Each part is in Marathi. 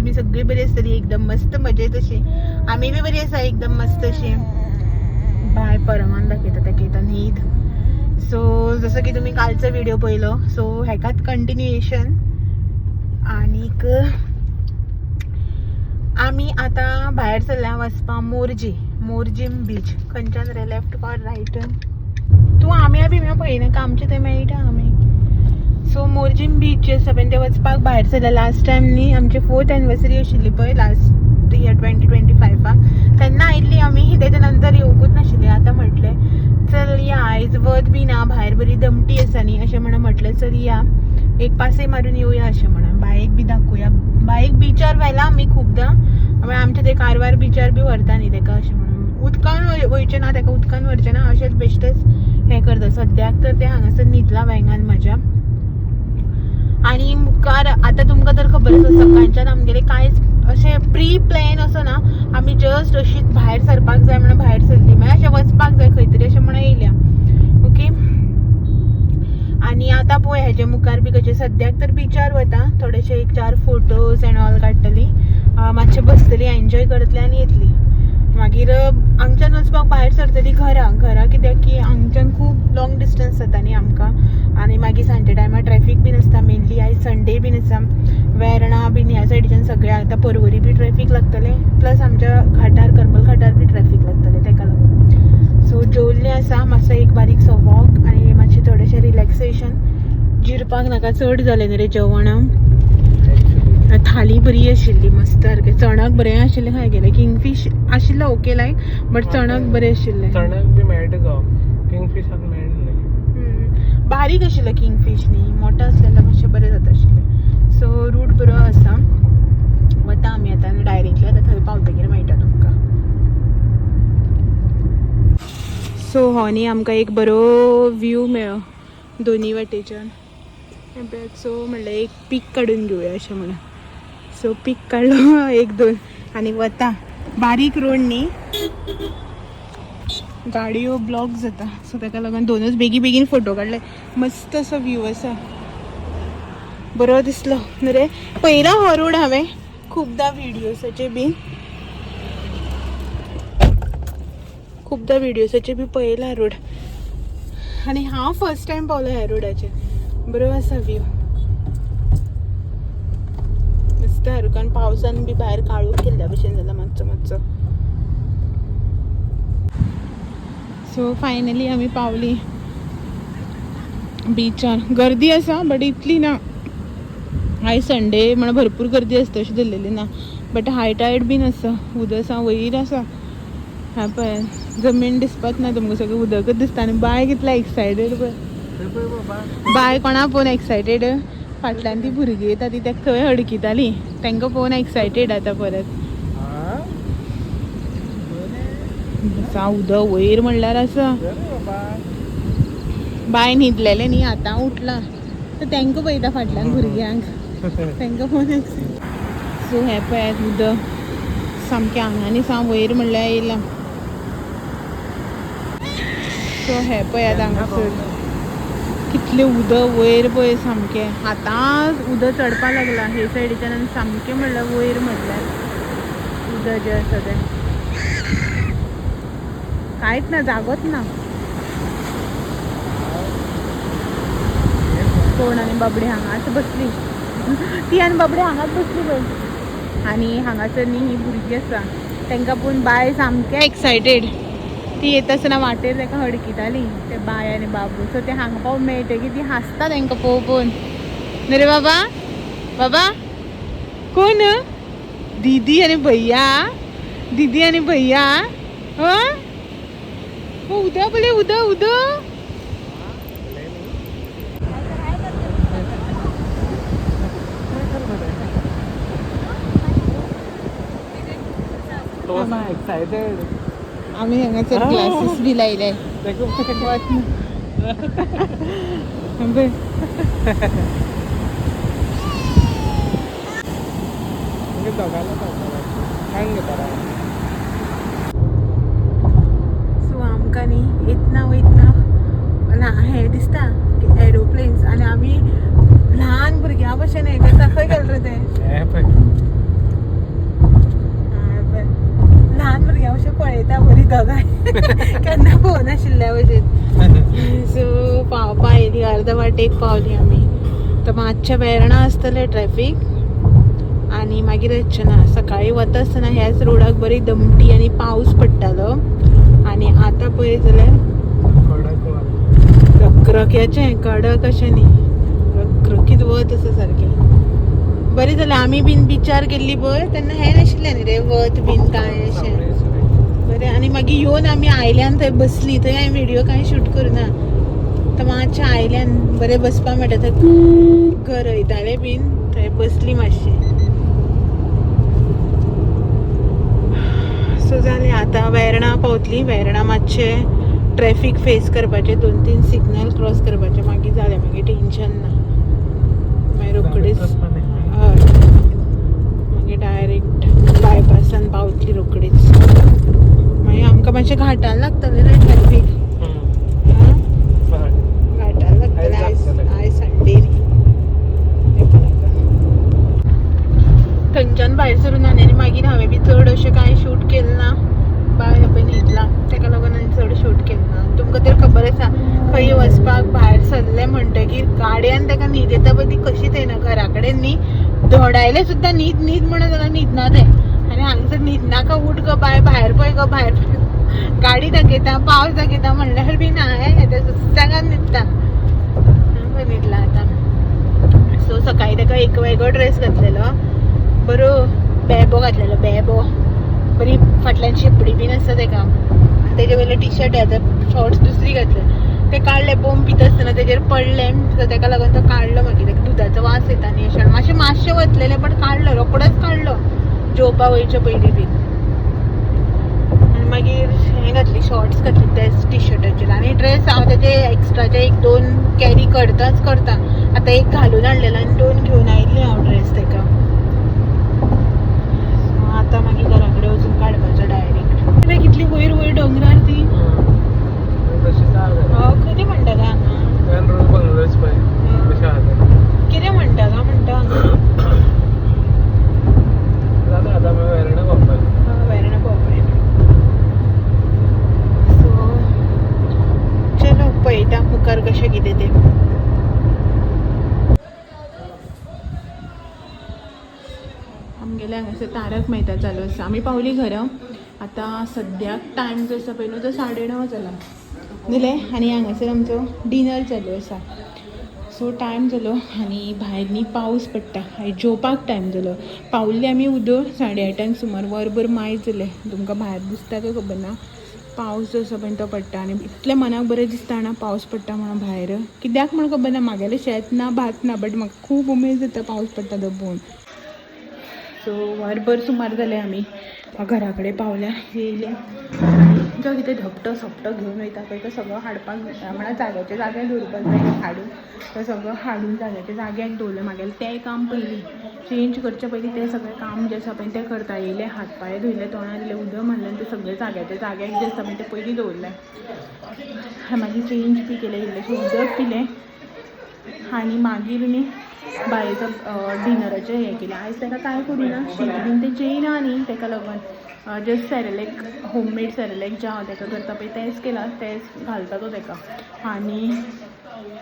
तुम्ही सगळी बरी असतली एकदम मस्त मजेत अशी. आम्ही बी बरी असा एकदम मस्त अशी. बाय परमान दाखयता दाखयता न्हीद. सो जसं की तुम्ही कालचा व्हिडिओ पहिलो सो ह्याकात कंटिन्युएशन. आणि आम्ही आता भायर सरल्या वचपा मोरजीम बीच. खंयच्यान रे लेफ्ट और राईट तू आम्या बिम्या पळयना का आमचे थंय मेळटा आमी. सो मोरजीम बीच जे आसा पळय ते वचपाक भायर सरल्या. लास्ट टायम न्ही आमची 4th एनिवर्सरी आशिल्ली पळय लास्ट इयर 2025 तेन्ना आयिल्ली आमी. तेच्या नंतर येवंकूच नाशिल्ली. आतां म्हटलें चल या आयज वत बी ना भायर बरी दमटी आसा न्ही अशें म्हणून म्हटलें चल या एक पासय मारून येवया अशें म्हणून. बायक बी दाखोवया. बायक बिचार व्हेला आमी खुबदां. आमच्या ते कारवार बिचार बी व्हरता न्ही तेका अशें म्हणून. उदकान वयचें ना तेका उदकान व्हरचें ना अशेंच बेश्टेच हें करता. सद्याक तर ते हांगासर न्हिदला वेंगान म्हाज्या. आणि मुखार आतां तुमकां तर खबर आसा सकाळच्यान आमगेले कांयच अशें प्री प्लॅन असो ना. आमी जस्ट अशीच भायर सरपाक जाय म्हणून भायर सरली. मागीर अशें वचपाक जाय खंय तरी अशें म्हणून येयल्या. ओके. आणि आतां पळय हेजे मुखार बी कशें सद्याक तर बिचार वता. थोडेशे 1-4 फोटोज एंड ऑल काडटली. मातशें बसतली एन्जॉय करतली आनी येतली. मागीर हांगच्यान वचपाक भायर सरतली घरा कित्याक की हांगच्यान खूब लॉंग डिस्टन्स जाता न्ही आमकां. आनी मागीर सांजचे टायमार ट्रॅफीक बीन आसता. मेनली आयज संडे बीन आसा. वेर्णा बीन ह्या सायडीच्यान सगळे आतां पर्वरी बी ट्रॅफीक लागतलें. प्लस आमच्या घाटार करमल घाटार बी ट्रॅफीक लागतलें तेका लागून. सो जेवल्लें आसा मातसो एक बारीकसो वॉक आनी मातशें थोडेशें रिलॅक्सेशन. जिरपाक नाका चड जालें न्ही रे जेवण. थाली बरी आशिल्ली मस्त सारकें. चणक बरें आशिल्लें खाय किंगफीश आशिल्लो ओके लायक बट चणक बरें आशिल्लें. चणक बी मेळटा गो किंगफिशाक मेळना. बारीक आशिल्लो किंगफीश न्ही मोठो आसलेलो मातशें बरें जाता आशिल्लें. सो रूट बरो आसा. वता आमी आतां डायरेक्टली आतां थंय पावतकीर मेळटा तुमकां. सो हो न्ही आमकां एक बरो व्यू मेळ्ळो दोनी वाटेच्यान. सो म्हणलें एक पीक काडून घेवया अशें म्हणून. सो पीक काडलो 1-2 आनी वता. बारीक रोड न्ही गाडयो ब्लॉक जाता सो ताका लागून दोनूच बेगीन फोटो काडले. मस्त असो व्यू आसा. बरो दिसलो न्हू रे. पयला हो रोड हांवें खुबदां विडियोसाचे बी पळयला रोड. आनी हांव फर्स्ट टायम पावलो ह्या रोडाचेर. बरो आसा व्यू मस्त. कारण पावसान बी भायर काळोख केल्ल्या भशेन जाला मातसो. सो फायनली आमी पावली बीचार. गर्दी आसा बट इतली ना. आयज संडे म्हणून भरपूर गर्दी आसता अशी धरलेली ना. बट हाय टायड बीन आसा. उदक आसा वयर आसा. हा पळय जमीन दिसपाक ना तुमकां सगळें उदकच दिसता. आनी बाय कितल्या एक्सायटेड पळय. बाय कोणा पळोवन एक्सायटेड. फाटल्यान ती भुरगीं येता ती ताका थंय हडकिताली. तांकां पळोवन एक्सायटेड आतां परत. उदक वयर म्हणल्यार आसा. बाय न्हिदलेलें न्ही आतां उठला तर तांकां पळयता फाटल्यान भुरग्यांक. तांकां पळोवन. सो हें पळयात उदक सामकें आंगांनी साम वयर म्हणल्यार येयलां. सो हें पळयात हांगासर कितलें उदक वयर पळय सामकें. आतां उदक चडपा लागलां हे सायडीच्यान आनी सामकें म्हणल्यार वयर म्हणल्यार उदक जें आसा तें कांयच ना जागोच ना. कोण आनी बाबडी हांगाच बसली. ती आनी बाबडी हांगाच बसली पळय. आनी हांगासर न्ही ही भुरगीं आसा तांकां पळोवन बाय सामकें एक्सायटेड. ती येता आसतना वाटेर ताका हडकिताली ते बाय आनी बाबू. सो ते हांगा पावून मेळटकीर ती हांसता तांकां पळोवन. न्हू रे बाबा कोण दीदी आनी भैया. उदक पळय उदक. एक्सायटेड. आमी हांगासर ग्लासीस बी लायले. सो आमकां न्ही येतना वयतना हें दिसता एरोप्लेन्स. आनी आमी ल्हान भुरग्यां भशेन हें करता. खंय गेलें रे तें का काय केन्ना फोन आशिल्ल्या भशेन सो पावपा येयली अर्द वाटेक पावली आमी तर मातशें वेर्णा आसतलें ट्रॅफिक आनी मागीर येचें ना सकाळीं वता आसतना ह्याच रोडाक बरी दमटी आनी पावस पडटालो आनी आतां पळयत जाल्यार रखरख्याचें कडक अशें न्ही रखरखीत वत आसा सारकें बरें जालें आमी बीन बिचार गेल्ली पळय तेन्ना हें नाशिल्लें न्ही रे वत बीन कांय अशें बरें आनी मागीर येवन आमी आयल्यान थंय बसली थंय हांवें व्हिडियो कांय शूट करुना तर मातशें आयल्यान बरें बसपा मेळटा थंय गरयतालें बीन थंय बसली मातशें सो जालें आतां वेर्णा पावतली वेर्णा मातशें ट्रॅफिक फेस करपाचें 2-3 सिग्नल क्रॉस करपाचें मागीर जालें मागीर टेन्शन ना मागीर रोखडीच हय मागीर डायरेक्ट बायपासान पावतली रोखडीच मागीर आमकां मातशें घाटान लागतलें रे ट्रॅफिक घाटान लागतलें आयज संडे थंयच्यान भायर सरून आनी मागीर हांवें बी चड अशें कांय शूट केलें ना बाय पळय न्हिदला तेका लागून हांवें चड शूट केलें ना तुमकां तर खबर आसा खंय वचपाक भायर सरलें म्हणटकीर गाडयान तेका न्हीद येता पळय ती कशीच येना घरा कडेन न्ही धोडायले सुद्दां न्हीद न्हीद म्हणून जाल्यार न्हिदना तें आनी हांगसर न्हिदनाका उठ गो बाय भायर पळय गो भायर गाडी दाखयता पावस दाखयता म्हणल्यार बी ना ते सुस्सेगान न्हिदता पळय न्हिदला आतां सो सकाळीं तेका एक वेगळो ड्रेस घातलेलो बरो बॅबो घातलेलो बॅबो बरी फाटल्यान शेपडी बीन आसता तेका आनी तेजे वयले टी शर्ट आतां शॉर्ट्स दुसरी घातले ते काडले बोम पीत आसतना तेजेर पडले सो तेका लागून तो काडलो मागीर तेका दुदाचो वास येता न्ही अशें मातशें वतलेलें पण काडलो रोखडोच काडलो जेवपा वयचे पयलीं बीन आनी मागीर हें घातली शॉर्ट्स घातली तेच टी शर्टाचेर आनी ड्रेस हांव तेजे एक्स्ट्राचे 1-2 कॅरी करताच करता आतां एक घालून हाडलेलो आनी 2 घेवन आयिल्ली हांव ड्रेस तेका आता मागीर घरा कडेन वचून काडपाचो डायरेक्ट कितली वयर वयर डोंगरार ती कितें म्हणटा गा कितें म्हणटा गा म्हणटा वेर्णा पावपाक सो चलो पळयता मुखार कशें कितें तें आमगेले हांगासर तारक मेहता चालू आसा आमी पावली घरा आतां सद्याक टायम जो आसा पळय न्हू तो 9:30 जाला न्हय आनी हांगासर आमचो डिनर चालू आसा सो टायम जालो आनी भायर न्ही पावस पडटा जेवपाक टायम जालो पावल्ली आमी उदो 8:30 सुमार वरभर मायज जालें तुमकां भायर दिसता काय खबर ना पावस जो आसा पळय तो पडटा आनी इतलें मनाक बरें दिसता ना पावस पडटा म्हणून भायर कित्याक म्हण खबर ना म्हागेलें शेत ना भात ना बट म्हाका खूब उमेद जाता पावस पडटा तो पळोवन सो वरभर सुमार जालें आमी घरा कडेन पावल्या येयले जो कितें धपटो सोपटो घेवन वयता पळय तो सगळो हाडपाक म्हणल्यार जाग्याचे जाग्यार दवरपाक जाय हाडून तो सगळो हाडून जाग्याच्या जाग्याक दवरलें म्हागेलें तें काम पयलीं चेंज करचे पयलीं तें सगळें काम जें आसा पळय तें करता येयलें हात पांय धुयले तोंडां दिलें उदक मारलें आनी तें सगळें जाग्याच्या जाग्याक जें आसा पळय तें पयलीं दवरलें मागीर चेंज बी केलें इल्लेशें उदक पिलें आनी मागीर न्ही बायेचो डिनराचें हें केलें आयज ताका कांय करिना शीत बीन तें जेयना न्ही ताका लागून जस्ट सेरेलेक होममेड सेरेलेक जें हांव ताका करता पळय तेंच केलां तेंच घालता तो ताका आनी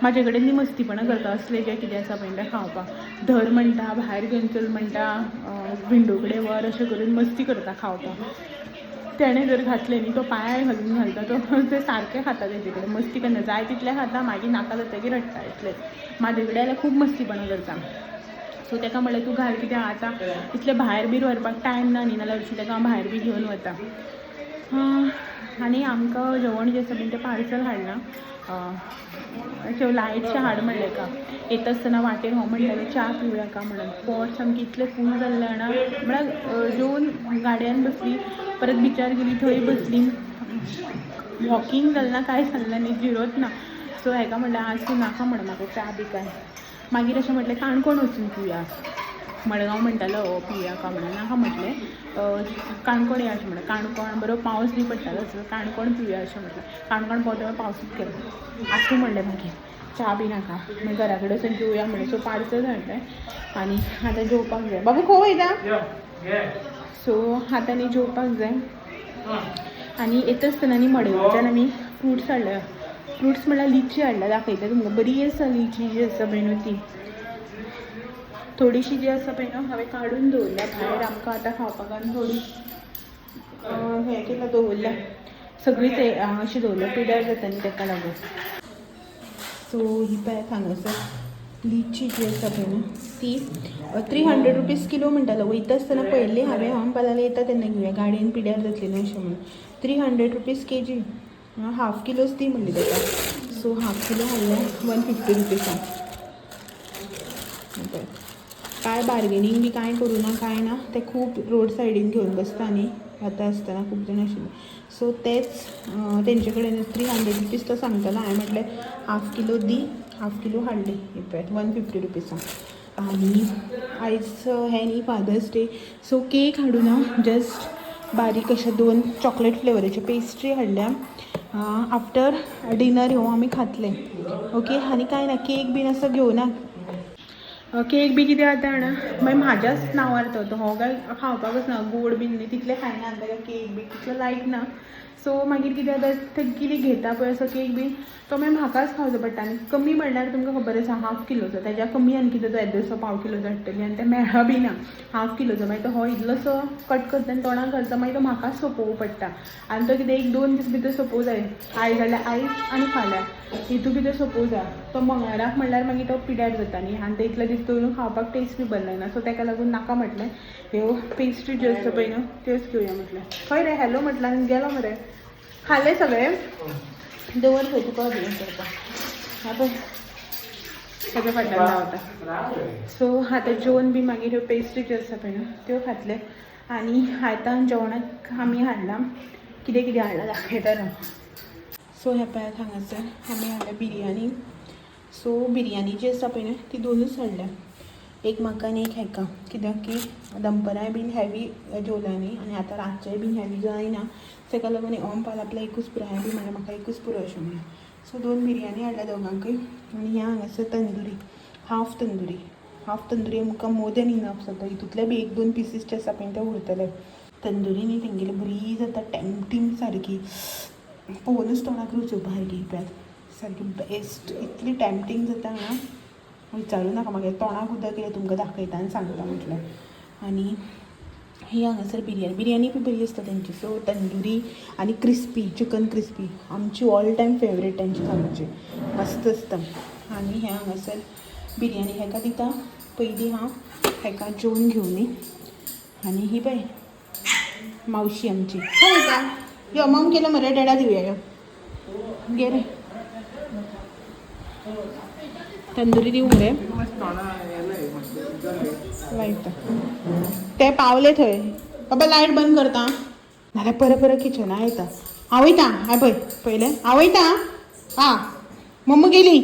म्हाजे कडेन न्ही मस्तीपणां करता असलें जें कितें आसा पळय तें खावपाक धर म्हणटा भायर घेवन चल म्हणटा विंडो कडेन व्हर अशें करून मस्ती करता खावपाक तेणें जर घातलें न्ही तो पांयार घालून घालता तो तें सारकें खाता तेजे कडेन मस्ती करना जाय तितलें खाता मागीर नाका जातकीर रडटा इतलेंच म्हाजे कडेन जाल्यार खूब मस्तीपणां करता सो ताका म्हणलें तूं घाल कित्याक आतां इतलें भायर बी व्हरपाक टायम ना न्ही नाल्यार अशें ताका हांव भायर बी घेवन वता आनी आमकां जेवण जें आसा पळय तें पार्सल हाडलां अशें लायटशें हाड म्हणलें का येता आसतना वाटेर हांव म्हणटालें च्या पिवया का म्हणून पोट सामकें इतलें फूल जाल्लें जाणा म्हळ्यार जेवन गाडयान बसली परत बिचार गेली थंय बसली वॉकिंग जालें ना कांय जालें न्ही जिरोच ना सो हेका म्हणलें आज तूं नाका म्हणून म्हाका च्या बी काय मागीर अशें म्हटलें काणकोण वचून पिवया मडगांव म्हणटालो पिवया का म्हणून नाका म्हटलें काणकोण या अशें म्हणलें काणकोण बरो पावस बी पडटालो सो काणकोण पिवया अशें म्हटलें काणकोण पावता पावसूच केलो आसूं म्हणलें मागीर च्या बी नाका मागीर घरा कडेन वचून जेवया म्हणलें सो पार्सल हाडलें आनी आतां जेवपाक जाय बाबू खंय वयता सो आतां न्ही जेवपाक जाय आणि येत आसतना न्ही मडगांवच्यान आमी फ्रुट्स हाडल्या. फ्रुट्स म्हणल्यार लिची हाडल्या, दाखयता तुमकां. बरी आसा लिची जी आसा पळय न्हू ती. थोडीशी जी आसा पळय न्हू हांवें काडून दवरल्या भायर आमकां आतां खावपाक, आनी थोडी हें केला दवरल्या. सगळीच अशी दवरल्या, पिड्यार जाता न्ही ताका लागून. सो ही पळय हांगासर लिची जी आसा पळय न्हू ती 300 रुपीज किलो म्हणटालो. वयता आसतना पळयल्ली हांवें, म्हणपाक लागलें येता तेन्ना घेवया, गाडयेन पिड्यार जातली न्हू अशें म्हणून. 300 रुपीज केजी, हाफ किलोच दी म्हणली ताका. सो हाफ किलो हाडल्या 150 रुपीजान. काय बार्गेनींग बी कांय करूं ना, कांय ना. ते खूब रोड सायडीन घेवन बसता न्ही वता आसतना, खूब जाण आशिल्ले. सो तेच तेंचे कडेन 300 रुपीज तो सांगतालो. हांवें म्हटलें हाफ किलो दी, हाफ किलो हाडली. ही पळय 150 रुपीजान. आनी आयज हें न्ही फादर्स डे, सो केक हाडूं ना, जस्ट बारीक अशे 2 चॉकलेट फ्लेवराचे पेस्ट्री हाडल्या. आफ्टर डिनर येवं आमी खातले. ओके. आनी कांय ना, केक बीन असो घेवना. केक बी कितें जाता जाणा, मागीर म्हाज्याच नांवार तो हो काय खावपाकच ना, गोड बीन न्ही तितलें खायना, आनी ताका केक बी तितलो लायक ना. सो मागीर कितें जाता, ते कितें घेता पळय असो केक बी, तो मागीर म्हाकाच खावचो पडटा. आनी कमी म्हणल्यार तुमकां खबर आसा हाफ किलोचो, तेज्या कमी आनी कितें तो येदसो पाव किलोचो हाडटली, आनी ते मेळ्ळा बी ना हाफ किलोचो. मागीर तो हो इतलोसो कट करता आनी तोंडाक घालता, मागीर तो म्हाकाच सोंपोवं पडटा. आनी तो कितें 1-2 दीस भितर सोंपोवं जाय. आयज जाल्यार आयज आनी फाल्यां हितू भितर सोंपोवं जाय. तो मंगळाराक म्हणल्यार मागीर तो पिड्यार जाता न्ही, आनी ते इतले दीस दवरून खावपाक टेस्ट बी बरें ना. सो ताका लागून नाका म्हटलें ह्यो पेस्ट्री ज्यो आसता पळय न्हू त्योच घेवया म्हटलें. खंय रे हॅलो म्हटलं आनी गेलो मरे. खाल्ले सगळे दवर खंय तुका घेवन करता पळय ताच्या फाटल्यान रावता. सो आतां जेवण बी मागीर ह्यो पेस्ट्री ज्यो आसा पळय न्हू त्यो खातले. आनी आयतान जेवणाक आमी हाडलां कितें कितें हाडलां दाखयता राव. सो हे पळयात हांगासर आमी हाडल्या बिरयानी. सो बिरयानी जी आसा पळय न्हू ती 2च हाडल्या. एक म्हाका आनी एक हेका, कित्याक की दनपराय बीन हॅवी जेवल्या न्ही, आनी आतां रातचेय बीन हॅवी जायना, ताका लागून ओमपाल आपल्या एकूच पुरो. हांवें बी म्हणलें म्हाका एकूच पुरो अशें म्हणून. सो 2 बिरयानी हाडल्या दोगांकय. आनी ह्या हांगासर तंदुरी, हाफ तंदुरी आमकां मोर दॅन इनफ जाता. हितूंतले बी 1-2 पिसीस जे आसा पळय ते उरतले. तंदुरी न्ही तेंगेली बरी जाता, टॅम्पटींग सारकी, पळोवनूच तोंडाक रुच येवपा सारकी. पळयात सारकी बेस्ट, इतली टॅम्पटींग जाता हांगा विचारूं नाका. मागीर तोंडाक उदक येयलें तुमकां दाखयता आनी सांगता म्हटलें. आनी ही हांगासर बिरयानी बी बरी आसता तेंची. सो तंदुरी आनी क्रिस्पी, चिकन क्रिस्पी आमची ऑल टायम फेवरेट तेंची खावपाची, मस्त आसता. आनी हे हांगासर बिरयानी हेका दिता पयलीं हांव हेका जेवून घेवनी. आनी ही पळय मावशी आमची खंय वयता. यो मम केलो मरे, डॅडा दिवया. यो गे रे तंदुरी दिवं मरे. लायता ते पावले थंय. बाबा लायट बंद करता नाल्यार परत किचना येता. हांव वयता. हांव पळय पयलें हांव वयता. आं मम्मा गेली.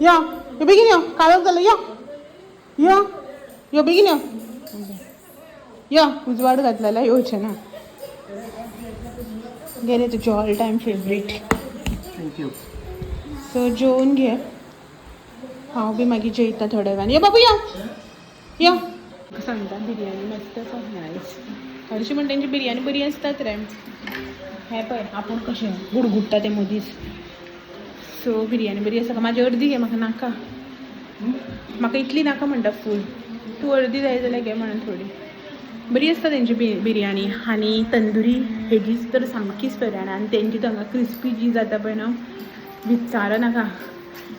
यो बेगीन यो, काळोख जालो. यो यो यो बेगीन यो. यो उजवाड घातलेला येवचें ना. गेले तुजें all time favourite. Thank you. So जेवून घे, हांव बी मागीर जेयता थोड्या वेळान. यो बाबू यो यो. सांगता बिरयानी मस्त आसा नायस. हरशीं म्हण तेंची बिरयानी बरी आसतात रे. हे पळय आपूण कशें गुडगुडटा ते मदींच. सो बिरयानी बरी आसा. म्हाजी अर्दी घे, म्हाका नाका. म्हाका इतली नाका म्हणटा फूल. तूं अर्दी जाय जाल्यार घे म्हणून थोडी. बरी आसता तेंची बिरयानी. आनी तंदुरी हेजीच तर सामकीच फेवरेट. आनी तेंची हांगा क्रिस्पी जी जाता पळय न्हू विचारो नाका,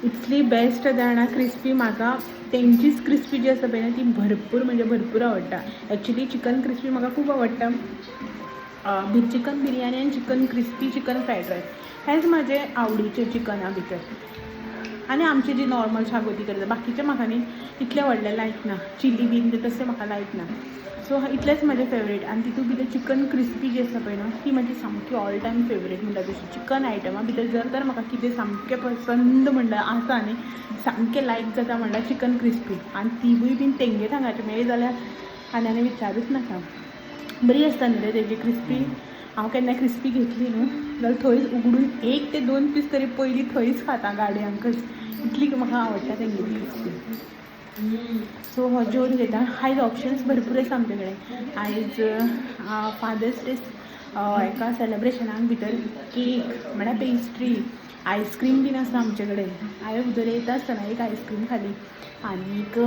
इतली बेस्ट जाता जाणा क्रिस्पी. म्हाका तेंचीच क्रिस्पी जी आसा पळय न्हू ती भरपूर म्हणजे भरपूर आवडटा. एक्चुली चिकन क्रिस्पी म्हाका खूब आवडटा. चिकन बिरयानी आनी chicken crispy, chicken fried rice हेंच म्हाजें आवडीचें चिकना भितर. आनी आमची जी नॉर्मल शागोती करता बाकीचें म्हाका न्ही इतलें व्हडलें लायक ना. चिली बीन तशें म्हाका लायक ना. सो इतलेंच म्हाजें फेवरेट. आनी तितूंत भितर चिकन क्रिस्पी जी आसा पळय न्हू ती म्हाजी सामकी ऑल टायम फेवरेट म्हणटा तशी. चिकन आयटमा भितर जर तर म्हाका कितें सामकें पसंद म्हणटा आसा न्ही, सामकें लायक जाता म्हणल्यार चिकन क्रिस्पी. आनी तिवूय बीन तेंगेच हांगाचें मेळ्ळी जाल्यार आनी विचारूच नाका. बरी आसता न्ही रे तेजी क्रिस्पी. हांव केन्ना क्रिस्पी घेतली न्हू जाल्यार थंयच उगडून 1 ते 2 पीस तरी पयलीं थंयच खाता गाडयांकच. इतली म्हाका आवडटा तेंगेली क्रिस्पी. सो हो जेवण घेता. आयज ऑप्शन्स भरपूर आसा आमचे कडेन. आयज फादर्स डे एका सेलिब्रेशनाक भितर केक म्हळ्यार पेस्ट्री आयस्क्रीम बीन आसा आमचे कडेन. हांवें भितर येता आसतना एक आयस्क्रीम खाली आनीक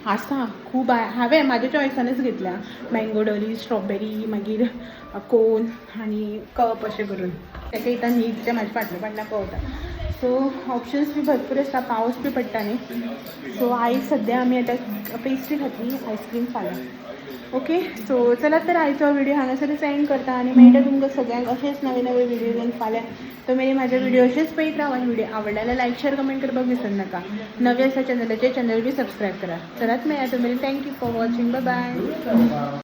आसा खूब. हांवें म्हाज्या चॉयसानूच घेतल्या मँगो डॉली, स्ट्रॉबेरी, मागीर कोन आनी कप अशें करून. ताका येता न्हीद तें म्हाज्या फाटल्यान पळोवता. सो ऑप्शन्स बी भरपूर आसता, पावस बी पडटा न्ही. सो आयज सद्या आमी आतां पेस्ट्री खातली, आयस्क्रीम फाल्यां. ओके, सो चला तर आयचो व्हिडिओ हांगासरच एंड करता आनी मेळटा तुमकां सगळ्यांक अशेंच नवे नवे व्हिडिओ घेवन फाल्यां. तो मेरेन म्हाजे व्हिडिओ अशेंच पळयत रावा. व्हिडिओ आवडला जाल्यार लायक शेअर कमेंट करपाक विसरू नाका. नवे आसा चॅनल बी सबस्क्रायब करा. चलात मेळया तो मेरेन. Thank you for watching. Bye bye.